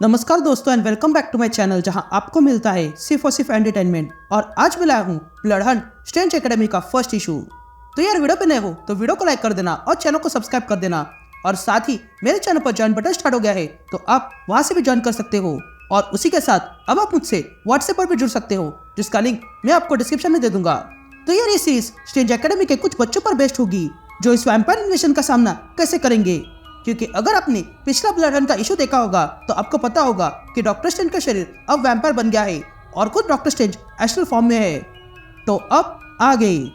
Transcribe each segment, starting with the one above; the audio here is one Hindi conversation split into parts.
नमस्कार दोस्तों and welcome back to my channel जहां आपको मिलता है सिर्फ और सिर्फ एंटरटेनमेंट। और आज मैं लाया हूं ब्लड हंट स्ट्रेंज एकेडमी का फर्स्ट इशू। तो यार वीडियो पे नए हो तो वीडियो को लाइक कर देना और चैनल को सब्सक्राइब कर देना। और साथ ही मेरे चैनल पर ज्वाइन बटन स्टार्ट हो गया है तो आप वहां से भी ज्वाइन कर सकते हो। और उसी के साथ अब आप मुझसे व्हाट्सएप पर भी जुड़ सकते हो जिसका लिंक मैं आपको डिस्क्रिप्शन में दे दूंगा। तो यार ये सीरीज स्ट्रेंज एकेडमी के कुछ बच्चों पर बेस्ड होगी जो इस वैम्पायर इन्वेजन का सामना कैसे करेंगे। क्योंकि अगर आपने पिछला ब्लड हंट का इशू देखा होगा तो आपको पता होगा कि डॉक्टर स्ट्रेंज का शरीर अब वैम्पायर बन गया है और खुद डॉक्टर स्ट्रेंज एस्ट्रल फॉर्म में है। तो अब आ गई।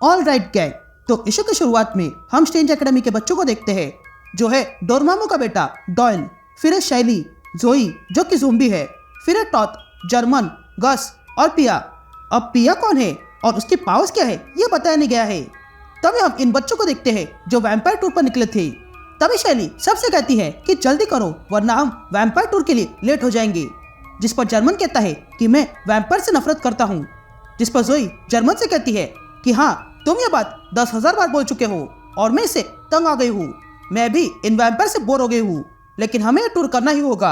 ऑल राइट गैंग, तो इशू की शुरुआत में हम स्ट्रेंज एकेडमी के बच्चों को देखते हैं जो है डोरमामू का बेटा डॉयल, फिर है शैली, जोई जो कि ज़ोंबी है, फिर है टॉथ, जर्मन, गस और पिया। अब पिया कौन है और उसकी पावर्स क्या है ये बताया नहीं गया है। तभी हम इन बच्चों को देखते हैं जो वैम्पायर टूर पर निकले थे। तभी शैली सबसे कहती है कि जल्दी करो वरना हम वैम्पायर टूर के लिए लेट हो जाएंगे। जिस पर जर्मन कहता है कि मैं वैम्पायर से नफरत करता हूँ। जिस पर जोई जर्मन से कहती है कि हाँ तुम ये बात 10,000 बार बोल चुके हो और मैं इससे तंग आ गई हूँ। मैं भी इन वैम्पायर से बोर हो गई हूँ लेकिन हमें ये टूर करना ही होगा।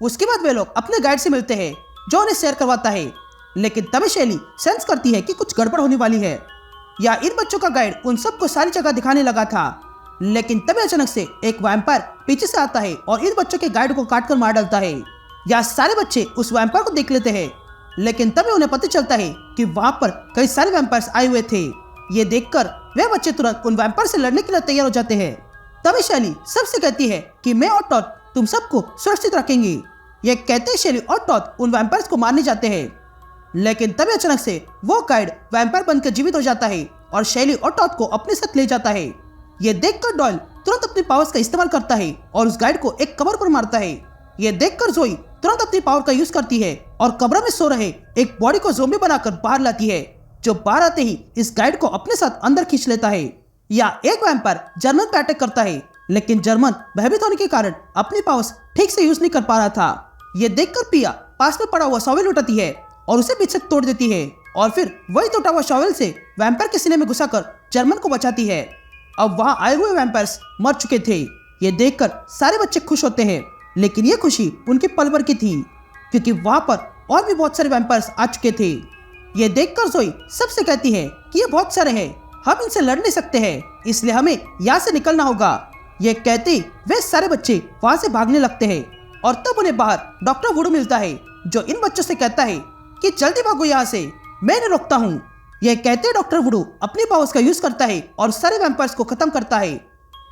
उसके बाद वे लोग अपने गाइड से मिलते हैं जो उन्हें शेयर करवाता है। लेकिन तभी शैली सेंस करती है कि कुछ गड़बड़ होने वाली है। या इन बच्चों का गाइड उन सबको सारी जगह दिखाने लगा था। लेकिन तभी अचानक से एक वैम्पायर पीछे से आता है और इन बच्चों के गाइड को काट कर मार डालता है। या सारे बच्चे उस वैम्पायर को देख लेते हैं लेकिन तभी उन्हें पता चलता है कि वहां पर कई सारे वैम्पायर्स आए हुए थे। ये देखकर वे बच्चे तुरंत उन वैम्पायर से लड़ने के लिए तैयार हो जाते हैं। तभी शैली सबसे कहती है कि मैं और टॉथ तुम सबको सुरक्षित रखेंगे। ये कहते शैली और टॉथ उन वैम्पायर्स को मारने जाते हैं। लेकिन तभी अचानक से वो गाइड वैम्पायर बनकर जीवित हो जाता है और शैली और टॉथ को अपने साथ ले जाता है। ये देखकर डॉयल तुरंत अपनी पावर्स का इस्तेमाल करता है और उस गाइड को एक कब्र पर मारता है। ये देखकर जोई तुरंत अपनी पावर का यूज करती है और कब्र में सो रहे एक बॉडी को ज़ोंबी बनाकर बाहर लाती है जो बाहर आते ही इस गाइड को अपने साथ अंदर खींच लेता है। या एक वैम्पायर जर्मन पे अटैक करता है लेकिन जर्मन भयभीत होने के कारण अपनी पावर्स ठीक से यूज नहीं कर पा रहा था। ये देखकर पिया पास में पड़ा हुआ शॉवेल उठाती है और उसे पीछे तोड़ देती है और फिर वही टूटा हुआ शॉवेल से वैम्पायर के सीने में घुसाकर जर्मन को बचाती है। अब वहां आए हुए वैम्पायर्स मर चुके थे। ये देखकर सारे बच्चे खुश होते हैं लेकिन ये खुशी उनके पल भर की थी क्योंकि वहां पर और भी बहुत सारे वैम्पायर्स आ चुके थे। ये देखकर जोई सबसे कहती है कि ये बहुत सारे हैं, हम इनसे लड़ नहीं सकते हैं इसलिए हमें यहाँ से निकलना होगा। ये कहते वे सारे बच्चे वहां से भागने लगते हैं और तब उन्हें बाहर डॉक्टर वुडू मिलता है जो इन बच्चों से कहता है कि जल्दी भागो यहाँ से, मैं इन्हें रोकता हूँ। ये कहते डॉक्टर वुडू अपनी पावर्स का यूज करता है और सारे वैम्पायर्स को खत्म करता है।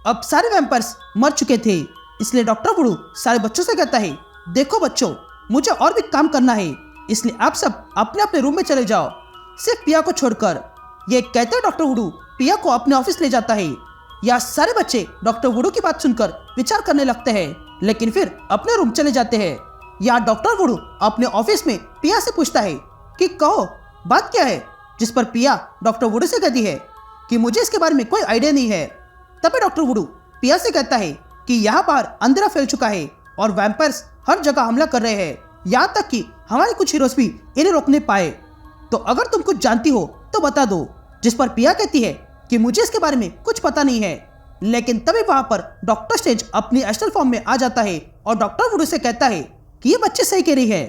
अब सारे वैम्पायर्स मर चुके थे इसलिए डॉक्टर वुडू सारे बच्चों से कहता है देखो बच्चों मुझे और भी काम करना है इसलिए आप सब अपने अपने रूम में चले जाओ सिर्फ पिया को छोड़कर। ये कहते डॉक्टर वुडू पिया को अपने ऑफिस ले जाता है। या सारे बच्चे डॉक्टर वुडू की बात सुनकर विचार करने लगते हैं लेकिन फिर अपने रूम चले जाते हैं। या डॉक्टर वुडू अपने ऑफिस में पिया से पूछता है कि कहो बात क्या है। जिस पर पिया डॉक्टर वुडू से कहती है कि मुझे इसके बारे में कोई आइडिया नहीं है। तभी डॉक्टर वुडू पिया से कहता है कि यहाँ बाहर अंधेरा फैल चुका है और वैम्पायर्स हर जगह हमला कर रहे हैं, यहाँ तक कि हमारे कुछ हीरोज भी इन्हें रोकने पाए। तो अगर तुम कुछ जानती हो तो बता दो। जिस पर पिया कहती है कि मुझे इसके बारे में कुछ पता नहीं है। लेकिन तभी वहां पर डॉक्टर स्ट्रेंज अपनी एस्ट्रल फॉर्म में आ जाता है और डॉक्टर वुडू से कहता है कि ये बच्चे सही कह रही है।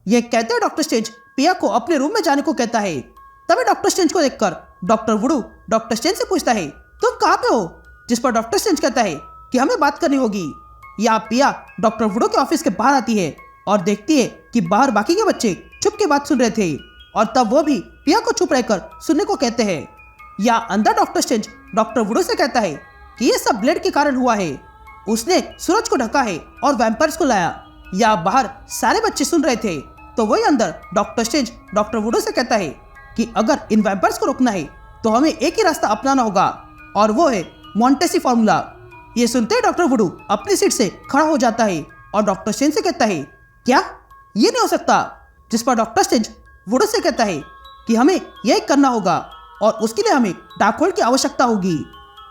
ये कहते हैं डॉक्टर स्ट्रेंज पिया को अपने रूम में जाने को कहता है। तभी डॉक्टर स्ट्रेंज को देखकर डॉक्टर वुडू डॉक्टर स्ट्रेंज से पूछता है तुम कहाँ पे हो। जिस पर डॉक्टर स्ट्रेंज कहता है कि हमें बात करनी होगी। या पिया डॉक्टर वुडू के ऑफिस के बाहर आती है और देखती है कि बाहर बाकी के बच्चे चुप के बात सुन रहे थे और तब वो भी पिया को चुप रहकर सुनने को कहते हैं। या अंदर डॉक्टर स्ट्रेंज डॉक्टर वुडू से कहता है कि ये सब ब्लेड के कारण हुआ है, उसने सूरज को ढका है और वैम्पायर्स को लाया। या बाहर सारे बच्चे सुन रहे थे तो वही अंदर डॉक्टर स्ट्रेंज डॉक्टर वुडू से कहता है कि अगर इन वैम्पायर्स को रोकना है तो हमें एक ही रास्ता अपनाना होगा और वो है मोंटेसी फॉर्मूला। ये सुनते ही डॉक्टर वुडू अपनी सीट से खड़ा हो जाता है और डॉक्टर स्ट्रेंज से कहता है क्या ये नहीं हो सकता। जिस पर डॉक्टर स्ट्रेंज वुडू से कहता है कि हमें यही करना होगा और उसके लिए हमें डार्क होल्ड की आवश्यकता होगी।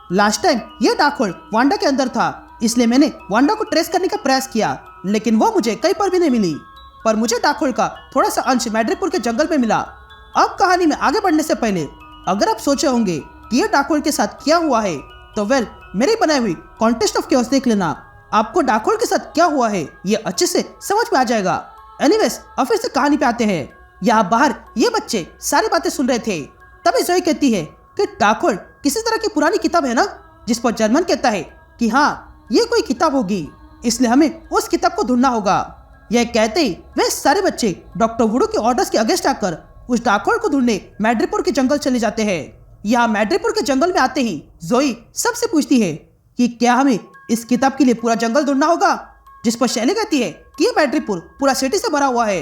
लास्ट टाइम ये डार्क होल्ड वांडा के अंदर था, इसलिए मैंने वांडा को ट्रेस करने का प्रयास किया, लेकिन वो मुझे कहीं पर भी नहीं मिली। पर मुझे डार्क होल्ड का थोड़ा सा अंश मैड्रिपुर के जंगल में मिला। अब कहानी में आगे बढ़ने से पहले अगर आप सोचे होंगे कि ये डार्क होल्ड के साथ क्या हुआ है, तो वेल मेरी बनाई हुई कॉन्टेस्ट ऑफ केओस देख लेना। आपको डार्क होल्ड के साथ क्या हुआ है ये अच्छे से समझ में आ जाएगा। एनीवेज, अब फिर से कहानी पे आते हैं। यहाँ बाहर ये बच्चे सारी बातें सुन रहे थे। तभी जोई कहती है कि डार्क होल्ड किसी तरह की पुरानी किताब है ना, जिस पर जर्मन कहता है कि हाँ ये कोई किताब होगी, इसलिए हमें उस किताब को ढूंढना होगा। यह कहते ही वे सारे बच्चे डॉक्टर वुडू के ऑर्डर्स के अगेंस्ट आकर उस डार्क होल्ड को ढूंढने मैड्रिपुर के जंगल चले जाते हैं। यहाँ मैड्रिपुर के जंगल में आते ही जोई सबसे पूछती है कि क्या हमें इस किताब के लिए पूरा जंगल ढूंढना होगा, जिस पर शैली कहती है कि ये मैड्रिपुर पूरा सिटी से भरा हुआ है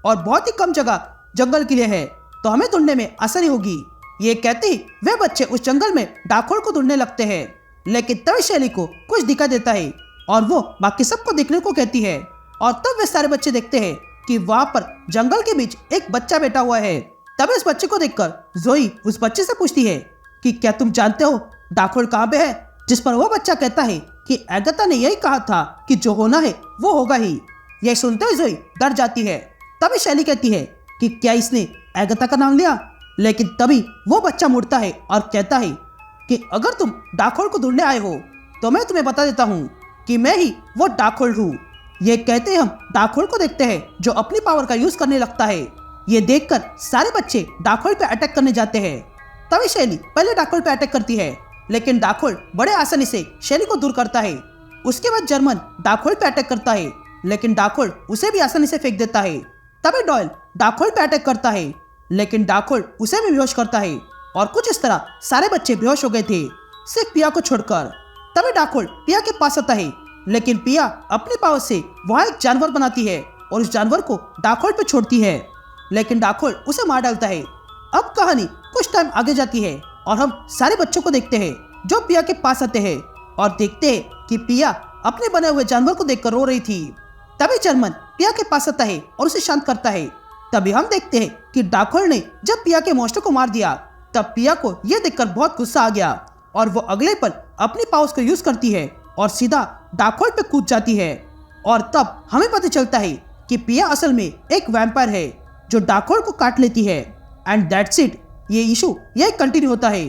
और बहुत ही कम जगह जंगल के लिए है, तो हमें ढूंढने में आसानी होगी। ये कहते ही वे बच्चे उस जंगल में डार्क होल्ड को ढूंढने लगते हैं, लेकिन तभी शैली को कुछ दिखा देता है और वो बाकी सबको देखने को कहती है। और तब वे सारे बच्चे देखते हैं कि वहाँ पर जंगल के बीच एक बच्चा बैठा हुआ है। तभी उस बच्चे को देखकर जोई उस बच्चे से पूछती है कि क्या तुम जानते हो डार्क होल्ड कहाँ पे है, जिस पर वो बच्चा कहता है कि एगाथा ने यही कहा था कि जो होना है वो होगा ही। यह सुनते हुए जोई डर जाती है। तभी शैली कहती है कि क्या इसने एगाथा का नाम लिया, लेकिन तभी वो बच्चा मुड़ता है और कहता है कि अगर तुम डार्क होल्ड को ढूंढने आए हो तो मैं तुम्हें बता देता हूँ कि मैं ही वो डार्क होल्ड हूँ। ये कहते हम डार्क होल्ड को देखते हैं जो अपनी पावर का यूज करने लगता है। ये देखकर सारे बच्चे डार्क होल्ड पे अटैक करने जाते हैं। तभी शैली पहले डार्क होल्ड पे अटैक करती है, लेकिन डार्क होल्ड बड़े आसानी से शैली को दूर करता है। उसके बाद जर्मन डार्क होल्ड पे अटैक करता है, लेकिन डार्क होल्ड उसे भी आसानी से फेंक देता है। तभी डॉयल डार्क होल्ड पे अटैक करता है, लेकिन डार्क होल्ड उसे भी बेहोश करता है और कुछ इस तरह सारे बच्चे बेहोश हो गए थे, सिर्फ पिया को छोड़कर। तभी डार्क होल्ड पिया के पास आता है, लेकिन पिया अपनी पावर से वहाँ एक जानवर बनाती है और उस जानवर को डार्क होल्ड पे छोड़ती है, लेकिन डार्क होल्ड उसे मार डालता है। अब कहानी कुछ टाइम आगे जाती है और हम सारे बच्चों को देखते हैं जो पिया के पास आते हैं और देखते हैं कि पिया अपने बने हुए जानवर को देखकर रो रही थी। तभी जर्मन पिया के पास आता है और उसे शांत करता है। तभी हम देखते हैं कि डार्क होल्ड ने जब पिया के मॉन्स्टर को मार दिया, तब पिया को यह देखकर बहुत गुस्सा आ गया और वो अगले पल अपनी पावर्स को यूज करती है और सीधा डार्क होल्ड पे कूद जाती है। और तब हमें पता चलता है कि पिया असल में एक वैम्पायर है जो डार्क होल्ड को काट लेती है। And that's it. ये इशू यही कंटिन्यू होता है।